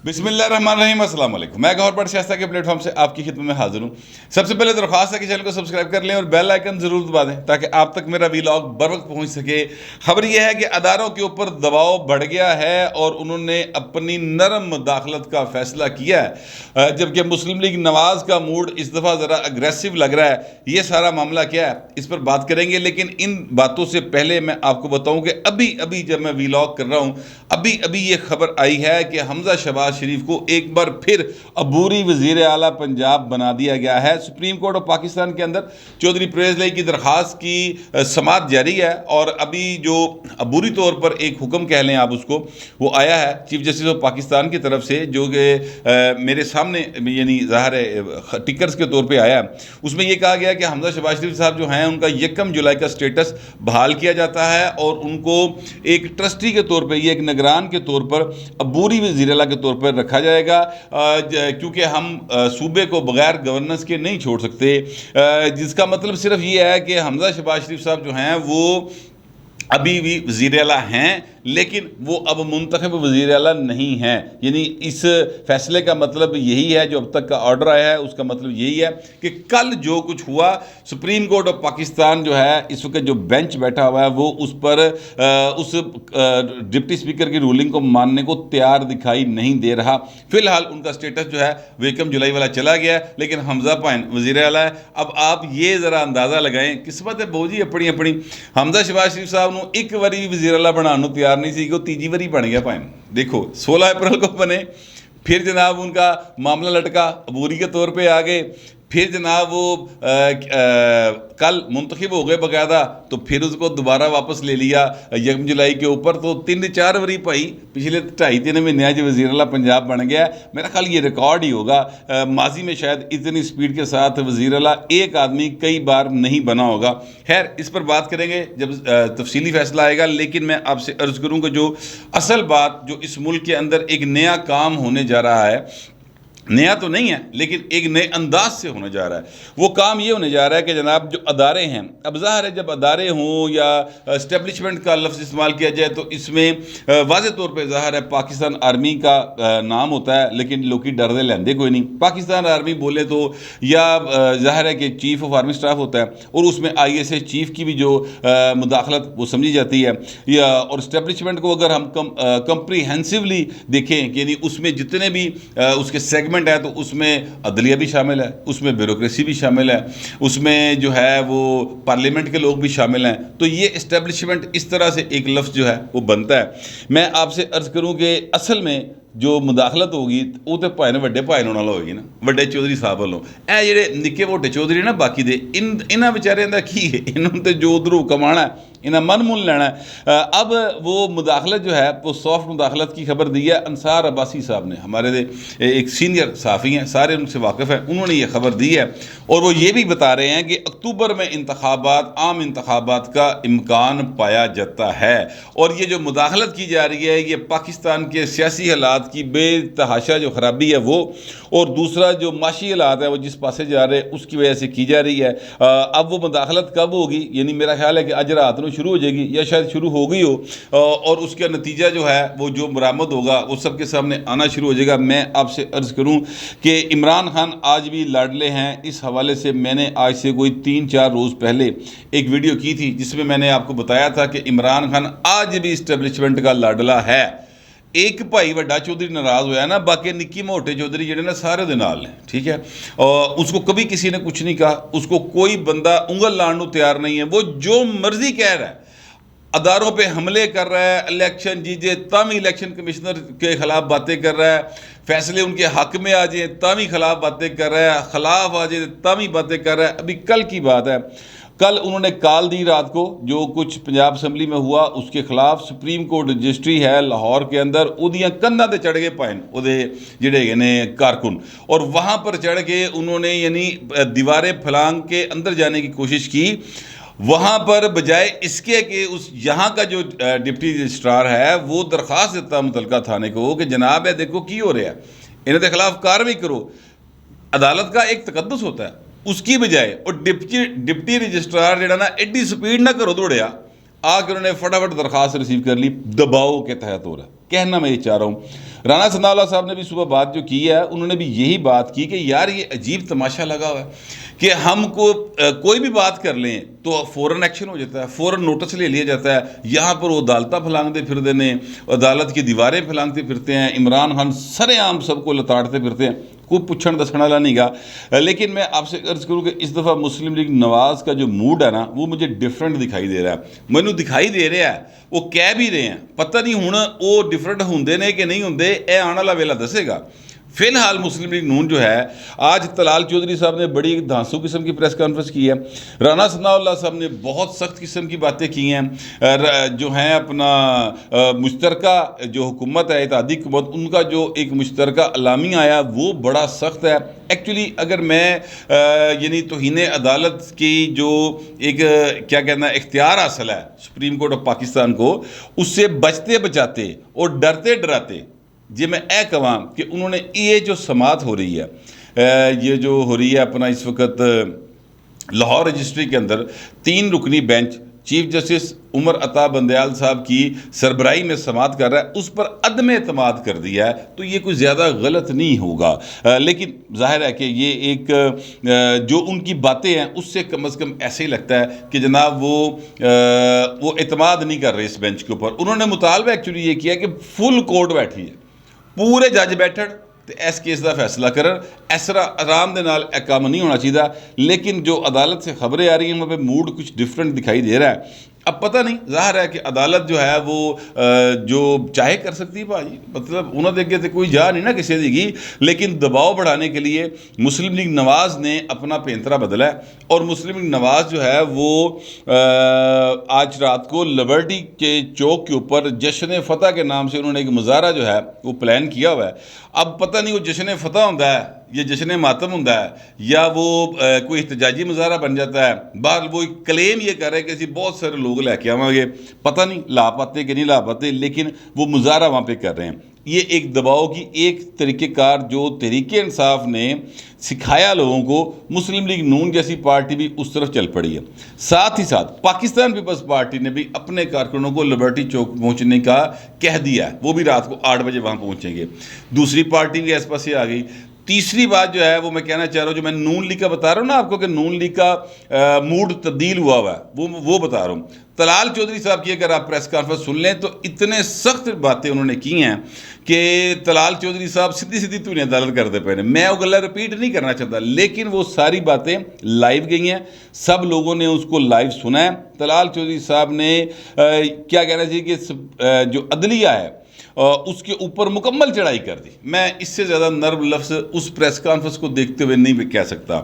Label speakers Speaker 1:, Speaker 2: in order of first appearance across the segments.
Speaker 1: بسم اللہ الرحمن الرحیم، السلام علیکم۔ میں گوہر بٹ شائستہ کے پلیٹ فارم سے آپ کی خدمت میں حاضر ہوں۔ سب سے پہلے درخواست ہے کہ چینل کو سبسکرائب کر لیں اور بیل آئیکن ضرور دبا دیں تاکہ آپ تک میرا ویلاگ بر وقت پہنچ سکے۔ خبر یہ ہے کہ اداروں کے اوپر دباؤ بڑھ گیا ہے اور انہوں نے اپنی نرم مداخلت کا فیصلہ کیا ہے، جبکہ مسلم لیگ نواز کا موڈ اس دفعہ ذرا اگریسو لگ رہا ہے۔ یہ سارا معاملہ کیا ہے اس پر بات کریں گے، لیکن ان باتوں سے پہلے میں آپ کو بتاؤں کہ ابھی جب میں ویلاگ کر رہا ہوں ابھی یہ خبر آئی ہے کہ حمزہ شہباز شریف کو ایک بار پھر عبوری وزیر اعلیٰ پنجاب بنا دیا گیا ہے۔ سپریم کورٹ آف پاکستان کے اندر چودھری پرویز لائی کی درخواست کی سماعت جاری ہے اور ابھی جو عبوری طور پر ایک حکم کہہ لیں آپ اس کو، وہ آیا ہے چیف جسٹس آف پاکستان کی طرف سے، جو کہ میرے سامنے یعنی ظاہر ہے ٹکرز کے طور پہ آیا ہے۔ اس میں یہ کہا گیا کہ حمزہ شہباز شریف صاحب جو ہیں ان کا 1 جولائی کا سٹیٹس بحال کیا جاتا ہے اور ان کو ایک ٹرسٹی کے طور پہ، یہ ایک نگران کے طور پر عبوری وزیر اعلیٰ کے طور پر رکھا جائے گا، کیونکہ ہم صوبے کو بغیر گورننس کے نہیں چھوڑ سکتے، جس کا مطلب صرف یہ ہے کہ حمزہ شہباز شریف صاحب جو ہیں وہ ابھی بھی وزیر اعلیٰ ہیں لیکن وہ اب منتخب وزیر اعلیٰ نہیں ہیں۔ یعنی اس فیصلے کا مطلب یہی ہے، جو اب تک کا آرڈر آیا ہے اس کا مطلب یہی ہے کہ کل جو کچھ ہوا، سپریم کورٹ آف پاکستان جو ہے اس وقت جو بینچ بیٹھا ہوا ہے وہ اس پر اس ڈپٹی اسپیکر کی رولنگ کو ماننے کو تیار دکھائی نہیں دے رہا۔ فی الحال ان کا سٹیٹس جو ہے وہ 1 جولائی والا چلا گیا ہے، لیکن حمزہ پائن وزیر اعلیٰ ہے۔ اب آپ یہ ذرا اندازہ لگائیں، قسمت ہے بہو جی اپنی حمزہ شہباز شریف صاحب نو ایک واری وزیر اعلیٰ بنانا تیار نہیں سی کہ وہ تیجی واری بن گیا پائن۔ دیکھو 16 اپریل کو بنے، پھر جناب ان کا معاملہ لٹکا، عبوری کے طور پہ آگے، پھر جناب وہ کل منتخب ہو گئے باقاعدہ، تو پھر اس کو دوبارہ واپس لے لیا 1 جولائی کے اوپر، تو 3-4 واری پائی پچھلے 2.5-3 مہینے جو وزیر اعلیٰ پنجاب بن گیا ہے۔ میرا خیال یہ ریکارڈ ہی ہوگا، ماضی میں شاید اتنی سپیڈ کے ساتھ وزیر اعلیٰ ایک آدمی کئی بار نہیں بنا ہوگا۔ خیر اس پر بات کریں گے جب تفصیلی فیصلہ آئے گا، لیکن میں آپ سے عرض کروں کہ جو اصل بات جو اس ملک کے اندر ایک نیا کام ہونے جا رہا ہے، نیا تو نہیں ہے لیکن ایک نئے انداز سے ہونے جا رہا ہے، وہ کام یہ ہونے جا رہا ہے کہ جناب جو ادارے ہیں، اب ظاہر ہے جب ادارے ہوں یا اسٹیبلشمنٹ کا لفظ استعمال کیا جائے تو اس میں واضح طور پہ ظاہر ہے پاکستان آرمی کا نام ہوتا ہے، لیکن لوگ ڈردے لیندے کوئی نہیں۔ پاکستان آرمی بولے تو یا ظاہر ہے کہ چیف آف آرمی سٹاف ہوتا ہے اور اس میں ISS چیف کی بھی جو مداخلت وہ سمجھی جاتی ہے، یا اور اسٹیبلشمنٹ کو اگر ہم کمپریہنسولی دیکھیں کہ یعنی اس میں جتنے بھی اس کے سیگمنٹ ہے تو اس میں عدلیہ بھی شامل ہے، اس میں بیوروکریسی بھی شامل ہے، اس میں جو ہے وہ پارلیمنٹ کے لوگ بھی شامل ہیں، تو یہ اسٹیبلشمنٹ اس طرح سے ایک لفظ جو ہے وہ بنتا ہے۔ میں آپ سے عرض کروں کہ اصل میں جو مداخلت ہوگی وہ تو بھائی نے وڈے بھائی نال ہوگی نا، وڈے چودھری صاحب والوں۔ اے جڑے نکے موٹے چودھری نا باقی دے انہاں بیچاریاں دا کی ہے، انہوں تے جو ادھروں کمانا ہے انہیں من لینا ہے۔ اب وہ مداخلت جو ہے وہ سافٹ مداخلت کی خبر دی ہے انصار عباسی صاحب نے، ہمارے ایک سینئر صحافی ہیں، سارے ان سے واقف ہیں، انہوں نے یہ خبر دی ہے اور وہ یہ بھی بتا رہے ہیں کہ اکتوبر میں عام انتخابات کا امکان پایا جاتا ہے، اور یہ جو مداخلت کی جا رہی ہے یہ پاکستان کے سیاسی حالات کی بے تحاشا جو خرابی ہے وہ، اور دوسرا جو معاشی حالات ہے وہ جس پاسے جا رہے اس کی وجہ سے کی جا رہی ہے۔ اب وہ مداخلت کب ہوگی؟ یعنی میرا خیال ہے کہ آج رات میں شروع ہو جائے گی یا شاید شروع ہو گئی ہو، اور اس کا نتیجہ جو ہے وہ جو برآمد ہوگا وہ سب کے سامنے آنا شروع ہو جائے گا۔ میں آپ سے عرض کروں کہ عمران خان آج بھی لاڈلے ہیں، اس حوالے سے میں نے آج سے کوئی 3-4 روز پہلے ایک ویڈیو کی تھی جس میں میں نے آپ کو بتایا تھا کہ عمران خان آج بھی اسٹیبلشمنٹ کا لاڈلا ہے۔ ایک بھائی وڈا چودھری ناراض ہویا نا، باقی نکی موٹے چودھری جڑے نا سارے دے نال ہیں، ٹھیک ہے، اور اس کو کبھی کسی نے کچھ نہیں کہا، اس کو کوئی بندہ انگل لانے تیار نہیں ہے، وہ جو مرضی کہہ رہا ہے، اداروں پہ حملے کر رہا ہے، الیکشن جیتے تامی الیکشن کمشنر کے خلاف باتیں کر رہا ہے، فیصلے ان کے حق میں آ جائیں تامی خلاف باتیں کر رہا ہے، خلاف آ جائے تامی باتیں کر رہا ہے۔ ابھی کل کی بات ہے، کل انہوں نے کال دی رات کو جو کچھ پنجاب اسمبلی میں ہوا اس کے خلاف، سپریم کورٹ رجسٹری ہے لاہور کے اندر، اودیاں کندھاں تے چڑھ گئے پائن اودے جڑے نے کارکن، اور وہاں پر چڑھ کے انہوں نے یعنی دیواریں پھلانگ کے اندر جانے کی کوشش کی۔ وہاں پر بجائے اس کے کہ اس یہاں کا جو ڈپٹی رجسٹرار ہے وہ درخواست دیتا متعلقہ تھانے کو کہ جناب ہے دیکھو کی ہو رہا ہے، انہوں کے خلاف کارروائی کرو، عدالت کا ایک تقدس ہوتا ہے، اس کی بجائے اور ڈپٹی رجسٹرار جڑا نا ایڈی سپیڈ نہ کرو دوڑیا آ کے انہوں نے فٹافٹ درخواست ریسیو کر لی، دباؤ کے تحت ہو رہا ہے۔ کہنا میں یہ چاہ رہا ہوں رانا ثناء اللہ صاحب نے بھی صبح بات جو کی ہے انہوں نے بھی یہی بات کی کہ یار یہ عجیب تماشا لگا ہوا ہے کہ ہم کو کوئی بھی بات کر لیں تو فوراً ایکشن ہو جاتا ہے, فوراً نوٹس لے لیا جاتا ہے. یہاں پر وہ عدالتیں پھلانگتے پھرتے ہیں, عدالت کی دیواریں پھلانگتے پھرتے ہیں, عمران خان سر عام سب کو لتاڑتے پھرتے ہیں, کوئی پچھڑ دسڑ والا نہیں گا. لیکن میں آپ سے عرض کروں کہ اس دفعہ مسلم لیگ نواز کا جو موڈ ہے نا وہ مجھے ڈفرینٹ دکھائی دے رہا ہے. مینوں دکھائی دے رہا ہے, وہ کہہ بھی رہے ہیں, پتہ نہیں ہوں وہ ڈفرینٹ ہوندے نے کہ نہیں ہوندے, اے آنے والا ویلا دسے گا. فی الحال مسلم لیگ نون جو ہے, آج طلال چودھری صاحب نے بڑی دھانسو قسم کی پریس کانفرنس کی ہے, رانا ثناء اللہ صاحب نے بہت سخت قسم کی باتیں کی ہیں, جو ہیں اپنا مشترکہ جو حکومت ہے اتحادی حکومت, ان کا جو ایک مشترکہ اعلامیہ آیا وہ بڑا سخت ہے. ایکچولی اگر میں یعنی توہین عدالت کی جو ایک کیا کہنا ہے اختیار حاصل ہے سپریم کورٹ آف پاکستان کو, اس سے بچتے بچاتے اور ڈرتے ڈراتے جی میں اے کہاں کہ انہوں نے یہ جو سماعت ہو رہی ہے, یہ جو ہو رہی ہے اپنا اس وقت لاہور رجسٹری کے اندر 3 رکنی bench chief justice Umar Ata Bandial صاحب کی سربراہی میں سماعت کر رہا ہے, اس پر عدم اعتماد کر دیا ہے, تو یہ کوئی زیادہ غلط نہیں ہوگا. لیکن ظاہر ہے کہ یہ ایک جو ان کی باتیں ہیں اس سے کم از کم ایسے ہی لگتا ہے کہ جناب وہ اعتماد نہیں کر رہے اس بینچ کے اوپر. انہوں نے مطالبہ ایکچولی یہ کیا کہ فل کورٹ بیٹھی ہے, پورے جج بیٹھڑ تو اس کیس کا فیصلہ کرن, اس طرح آرام دے نال کام نہیں ہونا چاہیے. لیکن جو عدالت سے خبریں آ رہی ہیں وہاں پہ موڈ کچھ ڈفرینٹ دکھائی دے رہا ہے. اب پتہ نہیں, ظاہر ہے کہ عدالت جو ہے وہ جو چاہے کر سکتی ہے بھائی, مطلب انہوں نے دیکھے تو کوئی جا نہیں نا کسی دی گی, لیکن دباؤ بڑھانے کے لیے مسلم لیگ نواز نے اپنا پینترا بدلا ہے. اور مسلم لیگ نواز جو ہے وہ آج رات کو لبرٹی کے چوک کے اوپر جشن فتح کے نام سے انہوں نے ایک مظاہرہ جو ہے وہ پلان کیا ہوا ہے. اب پتہ نہیں وہ جشن فتح ہوتا ہے یا جشن ماتم ہوتا ہے یا وہ کوئی احتجاجی مظاہرہ بن جاتا ہے. بہرحال وہ کلیم یہ کر رہے ہیں کہ اسی بہت سارے لوگ لے کے آؤں گے, پتہ نہیں لا پاتے کہ نہیں لا پاتے, لیکن وہ مظاہرہ وہاں پہ کر رہے ہیں. یہ ایک دباؤ کی ایک طریقہ کار جو تحریک انصاف نے سکھایا لوگوں کو, مسلم لیگ نون جیسی پارٹی بھی اس طرف چل پڑی ہے. ساتھ ہی ساتھ پاکستان پیپلز پارٹی نے بھی اپنے کارکنوں کو لبرٹی چوک پہنچنے کا کہہ دیا ہے, وہ بھی رات کو 8 بجے وہاں پہنچیں گے. دوسری پارٹی بھی اس پاس ہی آ گئی. تیسری بات جو ہے وہ میں کہنا چاہ رہا ہوں, جو میں نون لیگ کا بتا رہا ہوں نا آپ کو کہ نون لیگ کا موڈ تبدیل ہوا ہوا ہے, وہ بتا رہا ہوں. طلال چودھری صاحب کی اگر آپ پریس کانفرنس سن لیں تو اتنے سخت باتیں انہوں نے کی ہیں کہ طلال چودھری صاحب سیدھی تو انہیں عدالت کرتے پہ. میں وہ گلہ رپیٹ نہیں کرنا چاہتا, لیکن وہ ساری باتیں لائیو گئی ہیں, سب لوگوں نے اس کو لائیو سنا ہے. طلال چودھری صاحب نے کیا کہنا چاہیے کہ جو عدلیہ ہے اس کے اوپر مکمل چڑھائی کر دی. میں اس سے زیادہ نرم لفظ اس پریس کانفرنس کو دیکھتے ہوئے نہیں کہہ سکتا.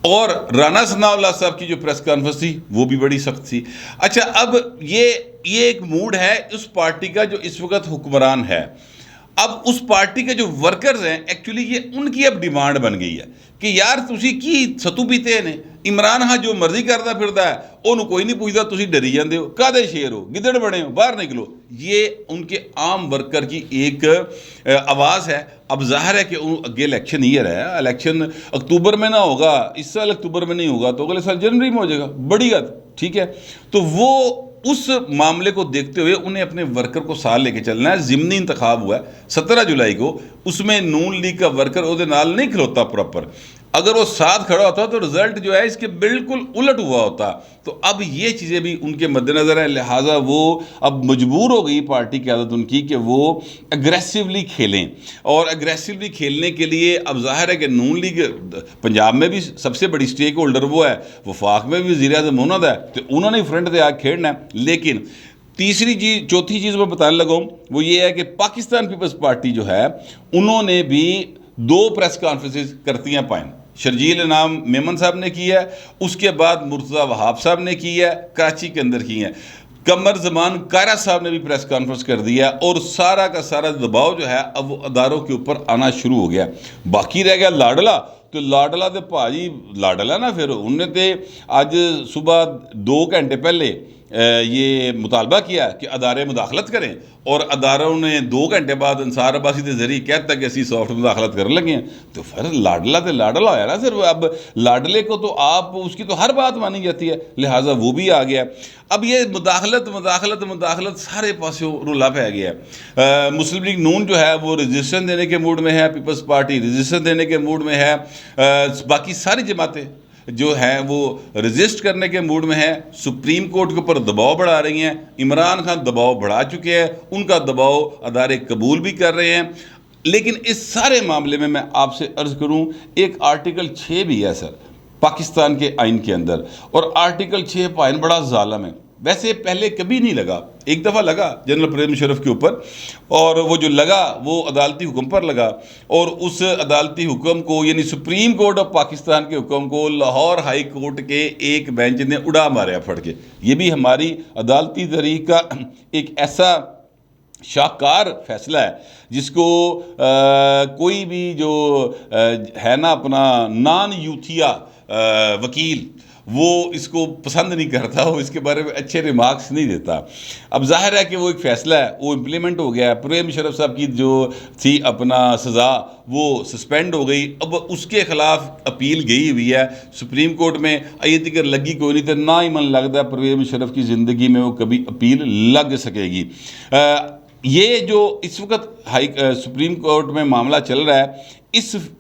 Speaker 1: اور رانا ثناء اللہ صاحب کی جو پریس کانفرنس تھی وہ بھی بڑی سخت تھی. اچھا, اب یہ ایک موڈ ہے اس پارٹی کا جو اس وقت حکمران ہے. اب اس پارٹی کے جو ورکرز ہیں ایکچولی یہ ان کی اب ڈیمانڈ بن گئی ہے کہ یار تسی کی ستو پیتے ہیں, عمران خان جو مرضی کرتا پھرتا ہے انہوں کوئی نہیں پوچھتا, تسی ڈری جاندے ہو, کادے شیر ہو, گدڑ بڑے ہو, باہر نکلو. یہ ان کے عام ورکر کی ایک آواز ہے. اب ظاہر ہے کہ اگے الیکشن ایئر ہے, الیکشن اکتوبر میں نہ ہوگا, اس سال اکتوبر میں نہیں ہوگا تو اگلے سال جنوری میں ہو جائے گا, بڑی بات, ٹھیک ہے. تو وہ اس معاملے کو دیکھتے ہوئے انہیں اپنے ورکر کو ساتھ لے کے چلنا ہے. ضمنی انتخاب ہوا ہے 17 جولائی کو, اس میں نون لیگ کا ورکر وہ نال نہیں کھلوتا پراپر. اگر وہ ساتھ کھڑا ہوتا تو رزلٹ جو ہے اس کے بالکل الٹ ہوا ہوتا. تو اب یہ چیزیں بھی ان کے مد نظر ہیں, لہٰذا وہ اب مجبور ہو گئی پارٹی کی عادت ان کی کہ وہ اگریسولی کھیلیں. اور اگریسولی کھیلنے کے لیے اب ظاہر ہے کہ نون لیگ پنجاب میں بھی سب سے بڑی سٹیک ہولڈر وہ ہے, وفاق میں بھی وزیر اعظم انہوں ہے, تو انہوں نے فرنٹ دے آ کھیلنا ہے. لیکن چوتھی چیز میں بتانے لگا ہوں وہ یہ ہے کہ پاکستان پیپلز پارٹی جو ہے انہوں نے بھی 2 پریس کانفرنسز کرتی ہیں پائیں. شرجیل انعام میمن صاحب نے کی ہے, اس کے بعد مرتضیٰ وہاب صاحب نے کی ہے, کراچی کے اندر کی ہیں. قمر زمان کائرہ صاحب نے بھی پریس کانفرنس کر دیا, اور سارا کا سارا دباؤ جو ہے اب وہ اداروں کے اوپر آنا شروع ہو گیا. باقی رہ گیا لاڈلا, تو لاڈلا تے ਭਾਜੀ ਲਾਡਲਾ ਨਾ ਫਿਰ ਉਹਨੇ ਤੇ ਅੱਜ صبح 2 گھنٹے پہلے یہ مطالبہ کیا کہ ادارے مداخلت کریں اور اداروں نے 2 گھنٹے بعد انصار عباسی کے ذریعے کہتا کہ اسی سافٹ مداخلت کر لگے ہیں. تو پھر لاڈلا تے لاڈلا ہویا نا سر. اب لاڈلے کو تو آپ اس کی تو ہر بات مانی جاتی ہے, لہٰذا وہ بھی آ گیا. اب یہ مداخلت سارے پاسوں رولا پہ گیا ہے. مسلم لیگ نون جو ہے وہ رجسٹریشن دینے کے موڈ میں ہے, پیپلز پارٹی رجسٹریشن دینے کے موڈ میں ہے, باقی ساری جماعتیں جو ہیں وہ رجسٹ کرنے کے موڈ میں ہے. سپریم کورٹ کے اوپر دباؤ بڑھا رہی ہیں. عمران خان دباؤ بڑھا چکے ہیں, ان کا دباؤ ادارے قبول بھی کر رہے ہیں. لیکن اس سارے معاملے میں آپ سے عرض کروں, ایک آرٹیکل 6 بھی ہے سر پاکستان کے آئین کے اندر, اور آرٹیکل 6 کا آئین بڑا ظالم ہے. ویسے پہلے کبھی نہیں لگا, ایک دفعہ لگا جنرل پرویز مشرف کے اوپر, اور وہ جو لگا وہ عدالتی حکم پر لگا, اور اس عدالتی حکم کو یعنی سپریم کورٹ آف پاکستان کے حکم کو لاہور ہائی کورٹ کے ایک بینچ نے اڑا ماریا پھٹ کے. یہ بھی ہماری عدالتی تاریخ کا ایک ایسا شاہکار فیصلہ ہے جس کو کوئی بھی جو ہے نا اپنا نان یوتھیا وکیل وہ اس کو پسند نہیں کرتا, وہ اس کے بارے میں اچھے ریمارکس نہیں دیتا. اب ظاہر ہے کہ وہ ایک فیصلہ ہے, وہ امپلیمنٹ ہو گیا ہے. پرویز مشرف صاحب کی جو تھی اپنا سزا وہ سسپینڈ ہو گئی. اب اس کے خلاف اپیل گئی ہوئی ہے سپریم کورٹ میں. یہ تک لگی کوئی نہیں, تو نہ ہی من لگتا ہے پرویز مشرف کی زندگی میں وہ کبھی اپیل لگ سکے گی. یہ جو اس وقت سپریم کورٹ میں معاملہ چل رہا ہے,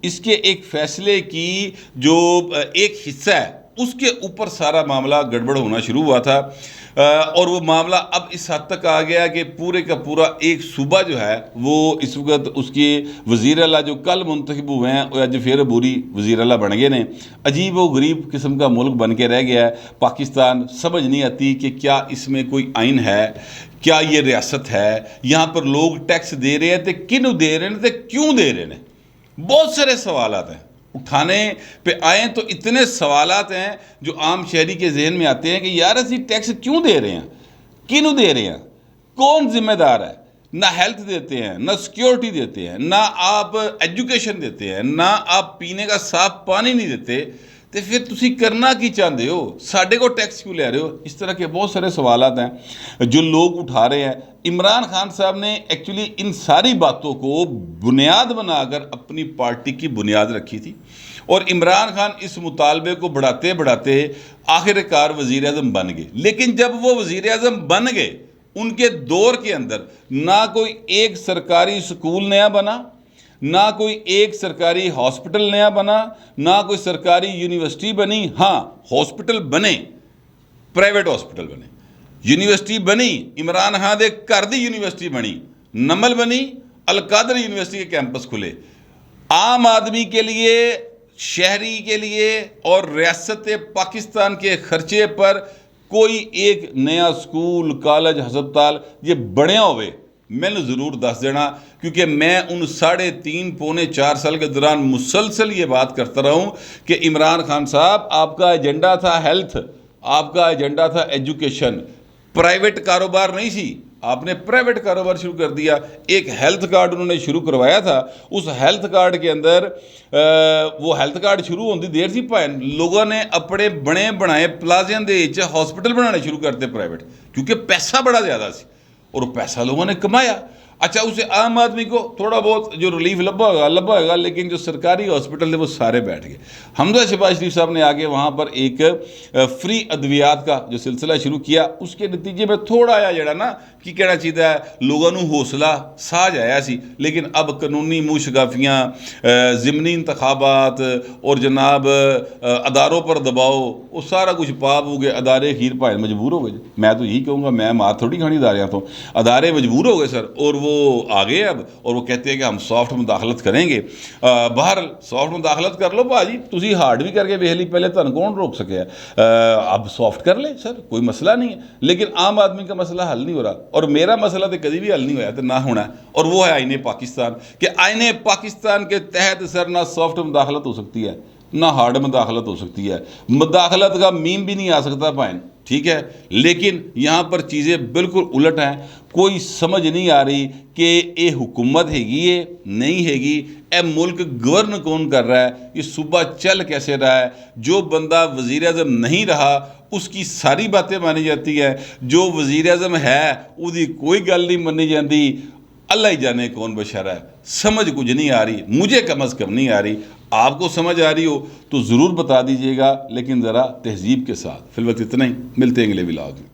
Speaker 1: اس کے ایک فیصلے کی جو ایک حصہ ہے اس کے اوپر سارا معاملہ گڑبڑ ہونا شروع ہوا تھا, اور وہ معاملہ اب اس حد تک آ گیا کہ پورے کا پورا ایک صوبہ جو ہے وہ اس وقت اس کے وزیر اعلیٰ جو کل منتخب ہوئے ہیں اور آج پھر عبوری وزیر اعلیٰ بن گئے نے, عجیب و غریب قسم کا ملک بن کے رہ گیا ہے پاکستان. سمجھ نہیں آتی کہ کیا اس میں کوئی آئین ہے, کیا یہ ریاست ہے. یہاں پر لوگ ٹیکس دے رہے ہیں تو کنوں دے رہے ہیں, تو کیوں دے رہے ہیں. بہت سارے سوالات ہیں, اٹھانے پہ آئیں تو اتنے سوالات ہیں جو عام شہری کے ذہن میں آتے ہیں کہ یار اسی ٹیکس کیوں دے رہے ہیں, کینوں دے رہے ہیں, کون ذمہ دار ہے. نہ ہیلتھ دیتے ہیں, نہ سیکیورٹی دیتے ہیں, نہ آپ ایجوکیشن دیتے ہیں, نہ آپ پینے کا صاف پانی نہیں دیتے, تو پھر تسی کرنا کی چاہتے ہو, ساڑھے کو ٹیکس کیوں لے رہے ہو. اس طرح کے بہت سارے سوالات ہیں جو لوگ اٹھا رہے ہیں. عمران خان صاحب نے ایکچولی ان ساری باتوں کو بنیاد بنا کر اپنی پارٹی کی بنیاد رکھی تھی, اور عمران خان اس مطالبے کو بڑھاتے بڑھاتے آخر کار وزیر اعظم بن گئے. لیکن جب وہ وزیر اعظم بن گئے, ان کے دور کے اندر نہ کوئی ایک سرکاری سکول نیا بنا, نہ کوئی ایک سرکاری ہاسپٹل نیا بنا, نہ کوئی سرکاری یونیورسٹی بنی. ہاں ہاسپٹل بنے, پرائیویٹ ہاسپٹل بنے, یونیورسٹی بنی, عمران خان دے گھر دی یونیورسٹی بنی, نمل بنی, القادر یونیورسٹی کے کیمپس کھلے. عام آدمی کے لیے, شہری کے لیے اور ریاست پاکستان کے خرچے پر کوئی ایک نیا سکول, کالج, ہسپتال یہ بڑھیا ہوئے میں نے ضرور دس دینا, کیونکہ میں ان 3.5 پونے 4 سال کے دوران مسلسل یہ بات کرتا رہا ہوں کہ عمران خان صاحب آپ کا ایجنڈا تھا ہیلتھ, آپ کا ایجنڈا تھا ایجوکیشن, پرائیویٹ کاروبار نہیں سی, آپ نے پرائیویٹ کاروبار شروع کر دیا. ایک ہیلتھ کارڈ انہوں نے شروع کروایا تھا, اس ہیلتھ کارڈ کے اندر وہ ہیلتھ کارڈ شروع ہوتی دیر سی پائیں لوگوں نے اپنے بنے بنائے پلازیاں دے ہاسپٹل بنانے شروع کرتے پرائیویٹ, کیونکہ پیسہ بڑا زیادہ سی اور وہ پیسہ لوگوں نے کمایا. اچھا اسے عام آدمی کو تھوڑا بہت جو ریلیف لبا ہوگا, لیکن جو سرکاری ہاسپٹل تھے وہ سارے بیٹھ گئے. حمزہ شہباز شریف صاحب نے آگے وہاں پر ایک فری ادویات کا جو سلسلہ شروع کیا, اس کے نتیجے میں تھوڑا آیا جڑا نا کی کہنا چاہیے ہے لوگوں حوصلہ ساج آیا سی. لیکن اب قانونی موشگافیاں, ضمنی انتخابات اور جناب اداروں پر دباؤ, وہ سارا کچھ پاپ ہو گئے. ادارے خیر پائے مجبور ہو گئے. میں تو یہی کہوں گا, میں مار تھوڑی کھانی اداریاں تو, ادارے مجبور ہو گئے سر, اور وہ آگے اب اور وہ کہتے ہیں کہ ہم سافٹ مداخلت کریں گے. باہر سافٹ مداخلت کر لو بھاجی, تسی ہارڈ بھی کر کے ویلی پہلے تن کون روک سکے ہے. اب سافٹ کر لیں سر, کوئی مسئلہ نہیں ہے. لیکن عام آدمی کا مسئلہ حل نہیں ہو رہا, اور میرا مسئلہ تو کبھی بھی حل نہیں ہوا تو نہ ہونا ہے, اور وہ ہے آئین پاکستان. کہ آئین پاکستان کے تحت سر نہ سافٹ مداخلت ہو سکتی ہے, نہ ہارڈ مداخلت ہو سکتی ہے، مداخلت کا میم بھی نہیں آ سکتا بھائن، ٹھیک ہے، لیکن یہاں پر چیزیں بالکل الٹ ہیں۔ کوئی سمجھ نہیں آ رہی کہ اے حکومت ہے گی یہ نہیں ہے گی، اے ملک گورن کون کر رہا ہے، یہ صوبہ چل کیسے رہا ہے، جو بندہ وزیر اعظم نہیں رہا اس کی ساری باتیں مانی جاتی ہے، جو وزیر اعظم ہے اس کی کوئی گل نہیں مانی جاتی۔ اللہ ہی جانے کون بشارہ ہے، سمجھ کچھ نہیں آ رہی، مجھے کم از کم نہیں آ رہی۔ آپ کو سمجھ آ رہی ہو تو ضرور بتا دیجئے گا، لیکن ذرا تہذیب کے ساتھ۔ فی الوقت اتنا ہی، ملتے ہیں اگلے ولاگ میں۔